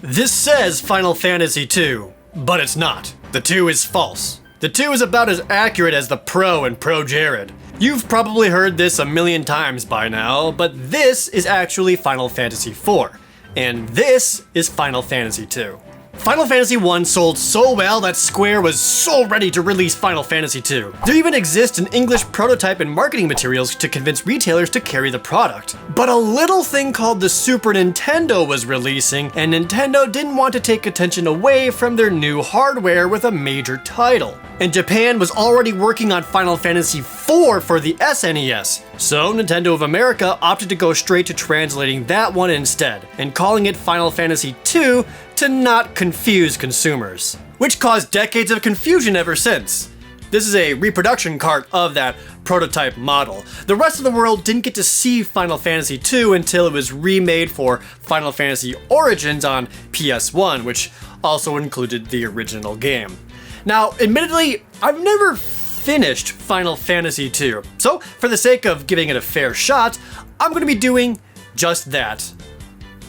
This says Final Fantasy II, but it's not. The 2 is false. The 2 is about as accurate as the Pro and ProJared. You've probably heard this a million times by now, but this is actually Final Fantasy IV, and this is Final Fantasy II. Final Fantasy I sold so well that Square was so ready to release Final Fantasy II. There even exists an English prototype and marketing materials to convince retailers to carry the product. But a little thing called the Super Nintendo was releasing, and Nintendo didn't want to take attention away from their new hardware with a major title. And Japan was already working on Final Fantasy IV for the SNES, so Nintendo of America opted to go straight to translating that one instead, and calling it Final Fantasy II to not confuse consumers, which caused decades of confusion ever since. This is a reproduction cart of that prototype model. The rest of the world didn't get to see Final Fantasy II until it was remade for Final Fantasy Origins on PS1, which also included the original game. Now, admittedly, I've never finished Final Fantasy II, so for the sake of giving it a fair shot, I'm going to be doing just that.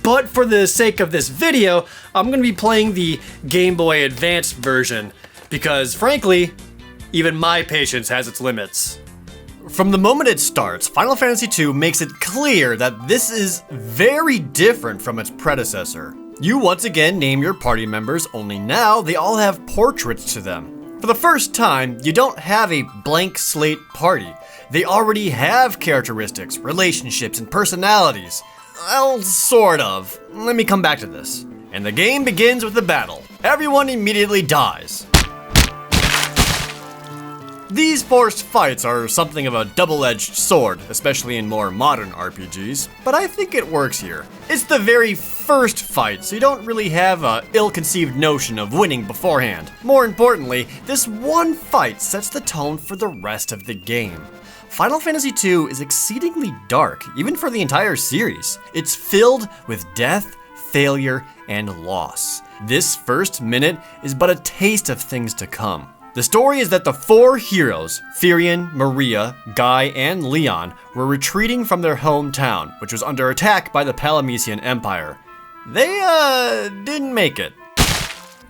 But for the sake of this video, I'm going to be playing the Game Boy Advance version, because frankly, even my patience has its limits. From the moment it starts, Final Fantasy II makes it clear that this is very different from its predecessor. You once again name your party members, only now they all have portraits to them. For the first time, you don't have a blank slate party. They already have characteristics, relationships, and personalities. Well, sort of. Let me come back to this. And the game begins with a battle. Everyone immediately dies. These forced fights are something of a double-edged sword, especially in more modern RPGs, but I think it works here. It's the very first fight, so you don't really have a ill-conceived notion of winning beforehand. More importantly, this one fight sets the tone for the rest of the game. Final Fantasy II is exceedingly dark, even for the entire series. It's filled with death, failure, and loss. This first minute is but a taste of things to come. The story is that the 4 heroes, Firion, Maria, Guy, and Leon, were retreating from their hometown, which was under attack by the Palamecian Empire. They, didn't make it.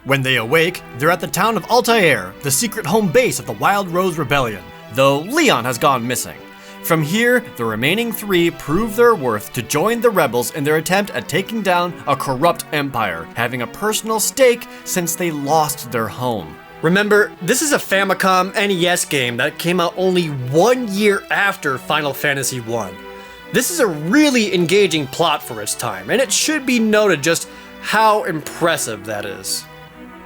When they awake, they're at the town of Altair, the secret home base of the Wild Rose Rebellion, though Leon has gone missing. From here, the remaining 3 prove their worth to join the rebels in their attempt at taking down a corrupt empire, having a personal stake since they lost their home. Remember, this is a Famicom NES game that came out only 1 year after Final Fantasy I. This is a really engaging plot for its time, and it should be noted just how impressive that is.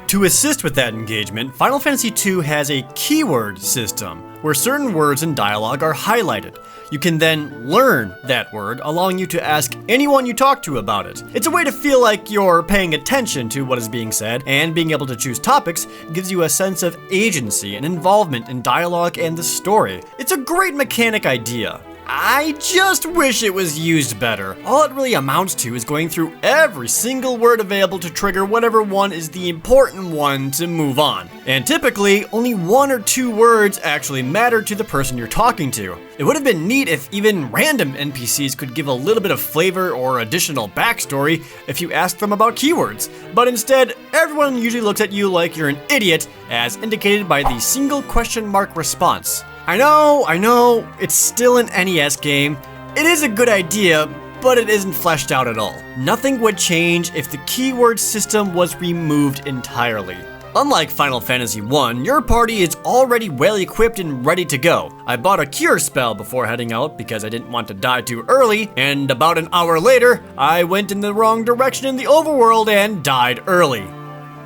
To assist with that engagement, Final Fantasy II has a keyword system, where certain words in dialogue are highlighted. You can then learn that word, allowing you to ask anyone you talk to about it. It's a way to feel like you're paying attention to what is being said, and being able to choose topics gives you a sense of agency and involvement in dialogue and the story. It's a great mechanic idea. I just wish it was used better. All it really amounts to is going through every single word available to trigger whatever one is the important one to move on. And typically, only 1 or 2 words actually matter to the person you're talking to. It would have been neat if even random NPCs could give a little bit of flavor or additional backstory if you asked them about keywords. But instead, everyone usually looks at you like you're an idiot, as indicated by the single question mark response. I know, it's still an NES game. It is a good idea, but it isn't fleshed out at all. Nothing would change if the keyword system was removed entirely. Unlike Final Fantasy I, your party is already well equipped and ready to go. I bought a cure spell before heading out because I didn't want to die too early, and about an hour later, I went in the wrong direction in the overworld and died early,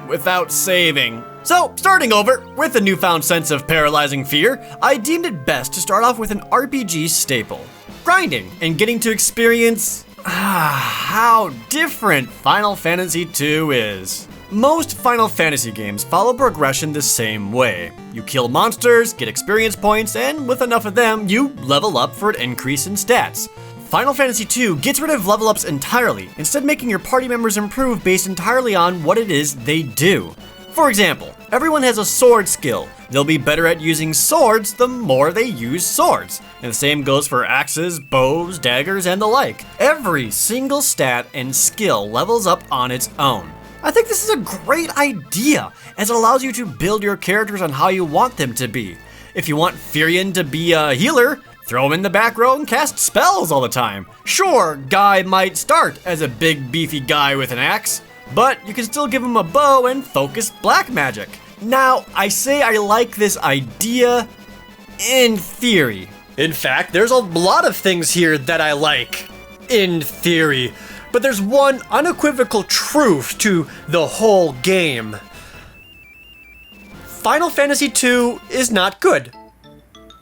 without saving. So, starting over, with a newfound sense of paralyzing fear, I deemed it best to start off with an RPG staple: grinding, and getting to experience how different Final Fantasy II is. Most Final Fantasy games follow progression the same way. You kill monsters, get experience points, and with enough of them, you level up for an increase in stats. Final Fantasy II gets rid of level ups entirely, instead making your party members improve based entirely on what it is they do. For example, everyone has a sword skill. They'll be better at using swords the more they use swords. And the same goes for axes, bows, daggers, and the like. Every single stat and skill levels up on its own. I think this is a great idea, as it allows you to build your characters on how you want them to be. If you want Furion to be a healer, throw him in the back row and cast spells all the time. Sure, Guy might start as a big beefy guy with an axe, but you can still give him a bow and focused black magic. Now, I say I like this idea in theory. In fact, there's a lot of things here that I like in theory, but there's one unequivocal truth to the whole game. Final Fantasy II is not good.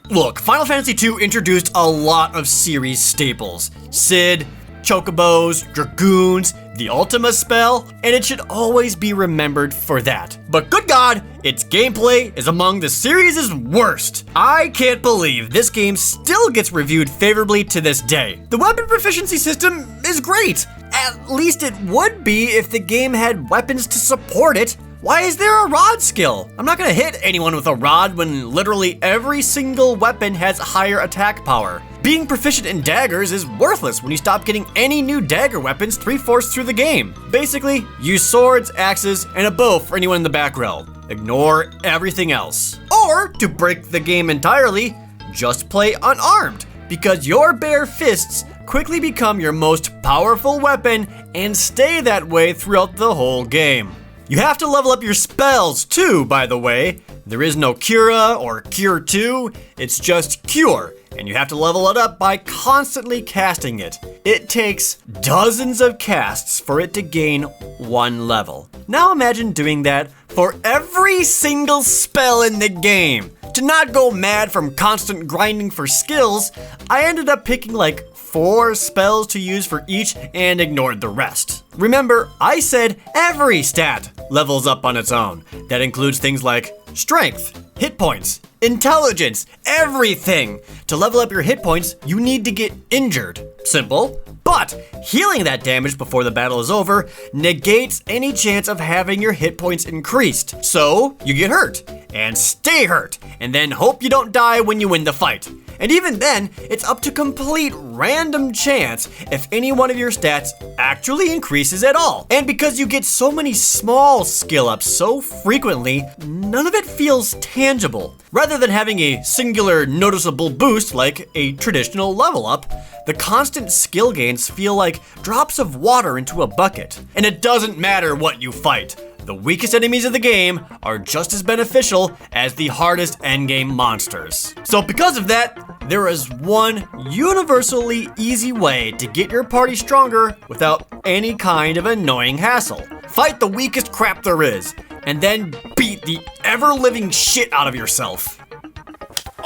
Look, Final Fantasy II introduced a lot of series staples. Cid, Chocobos, Dragoons, the Ultima spell, and it should always be remembered for that. But good God, its gameplay is among the series' worst. I can't believe this game still gets reviewed favorably to this day. The weapon proficiency system is great. At least it would be if the game had weapons to support it. Why is there a rod skill? I'm not gonna hit anyone with a rod when literally every single weapon has higher attack power. Being proficient in daggers is worthless when you stop getting any new dagger weapons 3/4 through the game. Basically, use swords, axes, and a bow for anyone in the back row. Ignore everything else. Or, to break the game entirely, just play unarmed, because your bare fists quickly become your most powerful weapon and stay that way throughout the whole game. You have to level up your spells too, by the way. There is no Cura or Cure 2, it's just Cure, and you have to level it up by constantly casting it. It takes dozens of casts for it to gain 1 level. Now imagine doing that for every single spell in the game. To not go mad from constant grinding for skills, I ended up picking like 4 spells to use for each and ignored the rest. Remember, I said every stat levels up on its own. That includes things like strength, hit points, intelligence, everything. To level up your hit points, you need to get injured. Simple, but healing that damage before the battle is over negates any chance of having your hit points increased. So you get hurt and stay hurt, and then hope you don't die when you win the fight. And even then, it's up to complete random chance if any one of your stats actually increases at all. And because you get so many small skill ups so frequently, none of it feels tangible. Rather than having a singular noticeable boost like a traditional level up, the constant skill gains feel like drops of water into a bucket. And it doesn't matter what you fight. The weakest enemies of the game are just as beneficial as the hardest endgame monsters. So because of that, there is one universally easy way to get your party stronger without any kind of annoying hassle. Fight the weakest crap there is, and then beat the ever-living shit out of yourself.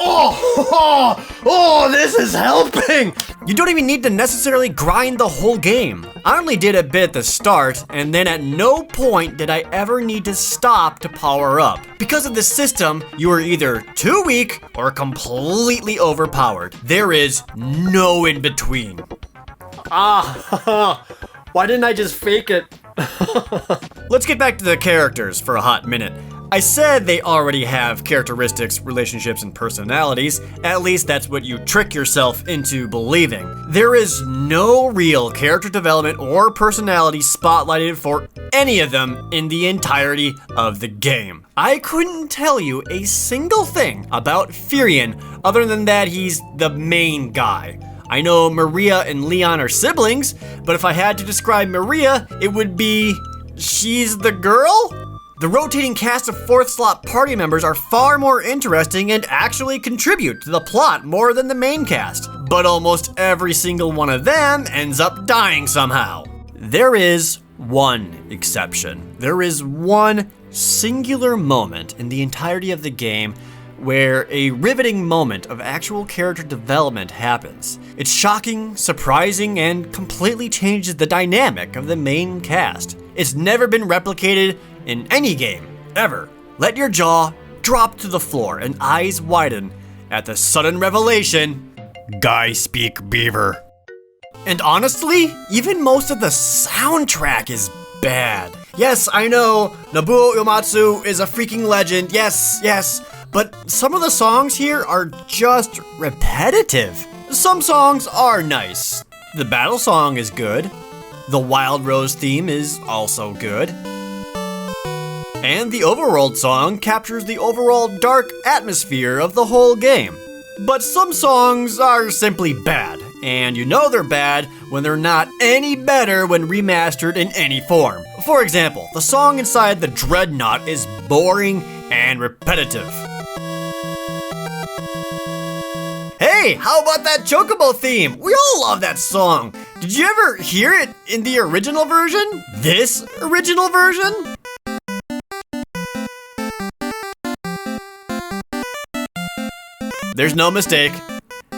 Oh, this is helping! You don't even need to necessarily grind the whole game. I only did a bit at the start, and then at no point did I ever need to stop to power up. Because of the system, you are either too weak or completely overpowered. There is no in between. Why didn't I just fake it? Let's get back to the characters for a hot minute. I said they already have characteristics, relationships, and personalities. At least that's what you trick yourself into believing. There is no real character development or personality spotlighted for any of them in the entirety of the game. I couldn't tell you a single thing about Furion other than that he's the main guy. I know Maria and Leon are siblings, but if I had to describe Maria, it would be, she's the girl? The rotating cast of 4th slot party members are far more interesting and actually contribute to the plot more than the main cast. But almost every single one of them ends up dying somehow. There is one exception. There is one singular moment in the entirety of the game where a riveting moment of actual character development happens. It's shocking, surprising, and completely changes the dynamic of the main cast. It's never been replicated in any game, ever. Let your jaw drop to the floor and eyes widen at the sudden revelation, Guy speak beaver. And honestly, even most of the soundtrack is bad. Yes, I know, Nobuo Uematsu is a freaking legend, yes, but some of the songs here are just repetitive. Some songs are nice. The battle song is good. The Wild Rose theme is also good. And the overworld song captures the overall dark atmosphere of the whole game. But some songs are simply bad, and you know they're bad when they're not any better when remastered in any form. For example, the song inside the Dreadnought is boring and repetitive. Hey, how about that Chocobo theme? We all love that song. Did you ever hear it in the original version? This original version? There's no mistake.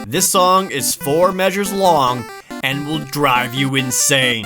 This song is 4 measures long and will drive you insane.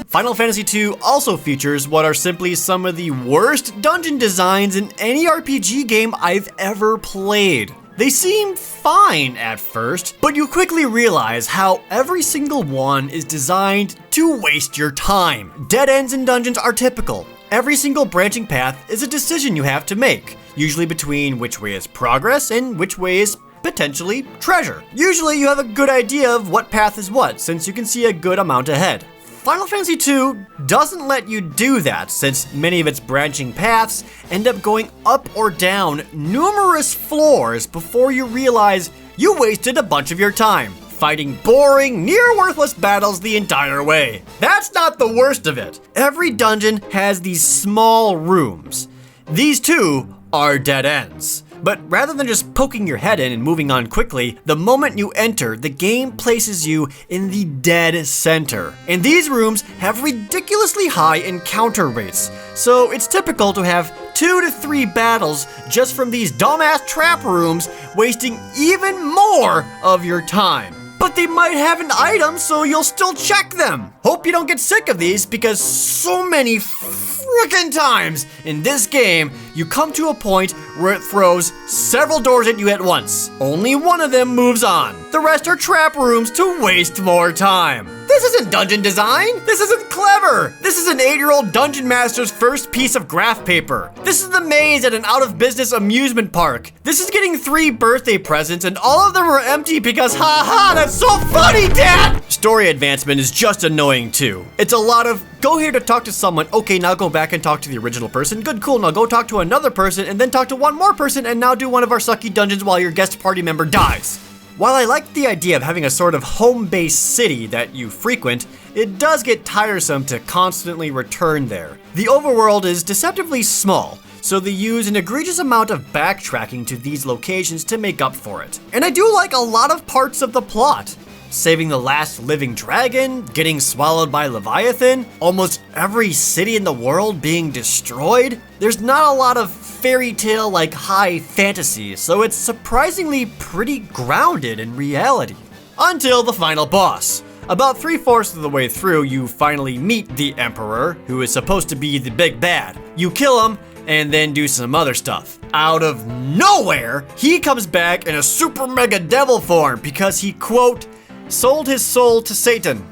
Final Fantasy II also features what are simply some of the worst dungeon designs in any RPG game I've ever played. They seem fine at first, but you quickly realize how every single one is designed to waste your time. Dead ends in dungeons are typical. Every single branching path is a decision you have to make, usually between which way is progress and which way is potentially treasure. Usually you have a good idea of what path is what, since you can see a good amount ahead. Final Fantasy II doesn't let you do that, since many of its branching paths end up going up or down numerous floors before you realize you wasted a bunch of your time, fighting boring, near-worthless battles the entire way. That's not the worst of it. Every dungeon has these small rooms. These too are dead ends. But rather than just poking your head in and moving on quickly, the moment you enter, the game places you in the dead center. And these rooms have ridiculously high encounter rates, so it's typical to have 2 to 3 battles just from these dumbass trap rooms, wasting even more of your time. But they might have an item, so you'll still check them. Hope you don't get sick of these, because so many frickin' times in this game, you come to a point where it throws several doors at you at once. Only one of them moves on. The rest are trap rooms to waste more time. This isn't dungeon design. This isn't clever. This is an 8-year-old dungeon master's first piece of graph paper. This is the maze at an out-of-business amusement park. This is getting 3 birthday presents and all of them are empty because haha, that's so funny, Dad! Story advancement is just annoying too. It's a lot of, go here to talk to someone, okay, now go back and talk to the original person. Good, cool, now go talk to another person and then talk to one more person and now do one of our sucky dungeons while your guest party member dies. While I like the idea of having a sort of home-based city that you frequent, it does get tiresome to constantly return there. The overworld is deceptively small, so they use an egregious amount of backtracking to these locations to make up for it. And I do like a lot of parts of the plot. Saving the last living dragon, getting swallowed by Leviathan, almost every city in the world being destroyed. There's not a lot of fairy tale like high fantasy, so it's surprisingly pretty grounded in reality. Until the final boss. About 3/4 of the way through, you finally meet the Emperor, who is supposed to be the big bad. You kill him, and then do some other stuff. Out of nowhere, he comes back in a super mega devil form because he, quote, sold his soul to Satan.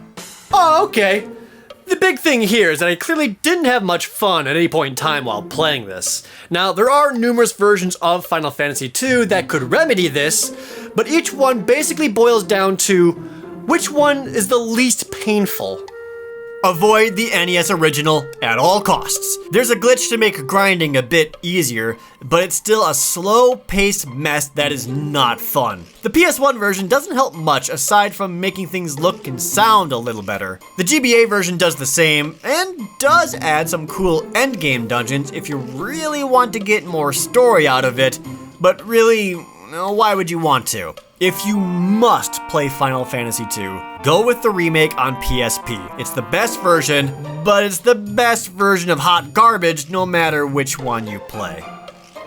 Oh, okay. The big thing here is that I clearly didn't have much fun at any point in time while playing this. Now, there are numerous versions of Final Fantasy II that could remedy this, but each one basically boils down to which one is the least painful. Avoid the NES original at all costs. There's a glitch to make grinding a bit easier, but it's still a slow-paced mess that is not fun. The PS1 version doesn't help much aside from making things look and sound a little better. The GBA version does the same, and does add some cool endgame dungeons if you really want to get more story out of it, but really, why would you want to? If you must play Final Fantasy II, go with the remake on PSP. It's the best version, but it's the best version of hot garbage no matter which one you play.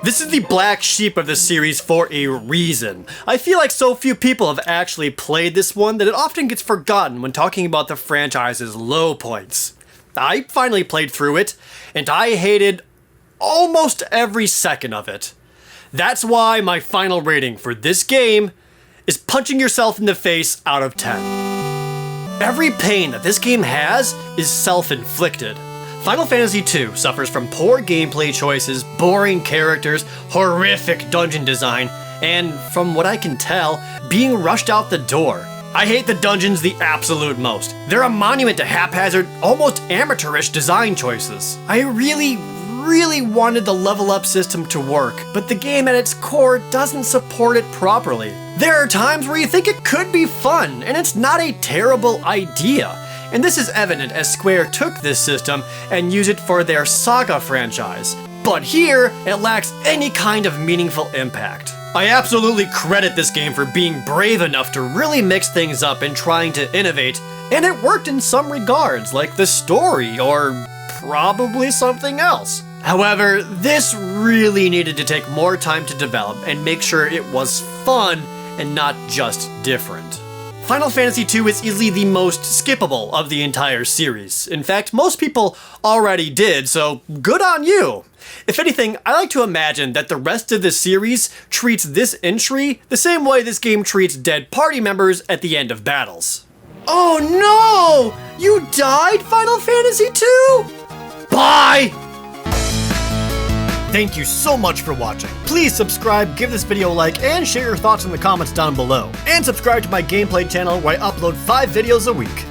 This is the black sheep of the series for a reason. I feel like so few people have actually played this one that it often gets forgotten when talking about the franchise's low points. I finally played through it, and I hated almost every second of it. That's why my final rating for this game is punching yourself in the face out of 10. Every pain that this game has is self-inflicted. Final Fantasy II suffers from poor gameplay choices, boring characters, horrific dungeon design, and from what I can tell, being rushed out the door. I hate the dungeons the absolute most. They're a monument to haphazard, almost amateurish design choices. I really really wanted the level up system to work, but the game at its core doesn't support it properly. There are times where you think it could be fun, and it's not a terrible idea. And this is evident as Square took this system and used it for their Saga franchise. But here, it lacks any kind of meaningful impact. I absolutely credit this game for being brave enough to really mix things up and trying to innovate, and it worked in some regards, like the story, or probably something else. However, this really needed to take more time to develop and make sure it was fun and not just different. Final Fantasy II is easily the most skippable of the entire series. In fact, most people already did, so good on you! If anything, I like to imagine that the rest of the series treats this entry the same way this game treats dead party members at the end of battles. Oh no! You died, Final Fantasy II? Bye! Thank you so much for watching. Please subscribe, give this video a like, and share your thoughts in the comments down below. And subscribe to my gameplay channel where I upload 5 videos a week.